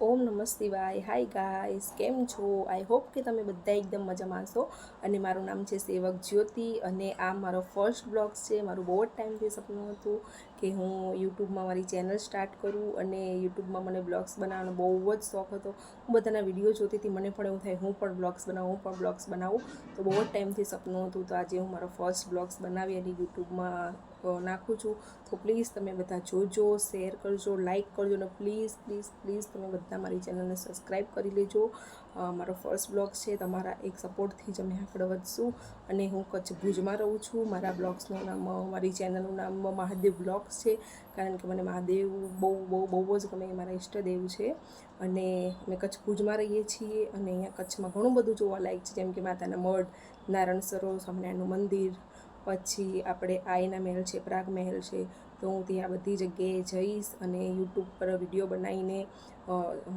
ઓમ નમઃ શિવાય. Hi guys, કેમ છો? આઈ હોપ કે તમે બધા એકદમ મજામાં હશો. અને મારું નામ છે સેવક જ્યોતિ અને આ મારો ફર્સ્ટ બ્લોગ છે. મારું બહુ જ ટાઈમથી સપનું હતું કે હું યુટ્યુબમાં મારી ચેનલ સ્ટાર્ટ કરું અને યુટ્યુબમાં મને બ્લોગ્સ બનાવવાનો બહુ જ શોખ હતો. હું બધાના વિડીયો જોતી હતી, મને પણ એવું થાય હું પણ બ્લોગ્સ બનાવું. તો બહુ જ ટાઈમથી સપનું હતું. તો આજે હું મારો ફર્સ્ટ બ્લોગ્સ બનાવી અને યુટ્યુબમાં નાખું છું. તો પ્લીઝ તમે બધા જોજો, શેર કરજો, લાઇક કરજો અને પ્લીઝ તમે બધા મારી ચેનલને સબસ્ક્રાઈબ કરી લેજો. મારો ફર્સ્ટ બ્લોગ છે. તમારા એક સપોર્ટથી જ અમે આગળ વધશું. અને હું કચ્છ ભુજમાં રહું છું. મારા બ્લોગ્સનું નામ, મારી ચેનલનું નામ મહાદેવ બ્લોગ્સ છે. કારણ કે મને મહાદેવ બહુ જ ગમે, મારા ઈષ્ટદેવ છે. અને અમે કચ્છ ભુજમાં રહીએ છીએ અને અહીંયા કચ્છમાં ઘણું બધું જોવાલાયક છે, જેમ કે માતાના મઢ, નારાયણ સરોવર, સ્વામિનારાયણનું મંદિર, પછી આપણે આઈના મહેલ છે, પ્રાગ મહેલ છે. તો હું ત્યાં બધી જગ્યાએ જઈશ અને યુટ્યુબ પર વિડીયો બનાવીને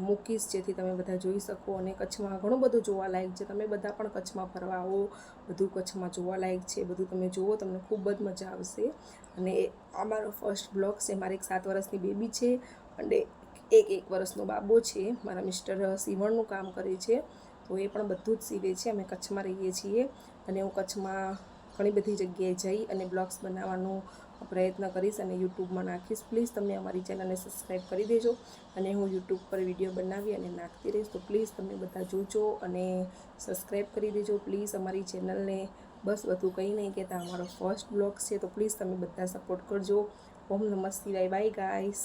મૂકીશ, જેથી તમે બધા જોઈ શકો. અને કચ્છમાં ઘણું બધું જોવાલાયક છે. તમે બધા પણ કચ્છમાં ફરવા આવો, બધું કચ્છમાં જોવાલાયક છે. બધું તમે જુઓ, તમને ખૂબ જ મજા આવશે. અને આ મારો ફર્સ્ટ બ્લોગ છે. મારી એક 7 વર્ષની બેબી છે અને એક વર્ષનો બાબો છે. મારા મિસ્ટર સીવણનું કામ કરે છે, તો એ પણ બધું જ સીવે છે. અમે કચ્છમાં રહીએ છીએ અને હું કચ્છમાં ઘણી બધી જગ્યાએ જઈ અને બ્લોગ્સ બનાવવાનો પ્રયત્ન કરીશ અને યુટ્યુબમાં નાખીશ. પ્લીઝ તમે અમારી ચેનલને સબસ્ક્રાઈબ કરી દેજો. અને હું યુટ્યુબ પર વિડીયો બનાવી અને નાખતી રહીશ. તો પ્લીઝ તમે બધા જોજો અને સબસ્ક્રાઈબ કરી દેજો પ્લીઝ અમારી ચેનલને. બસ વધુ કંઈ નહીં કહેતા, અમારો ફર્સ્ટ બ્લોગ છે. તો પ્લીઝ તમે બધા સપોર્ટ કરજો. ઓમ નમઃ શિવાય. Bye guys.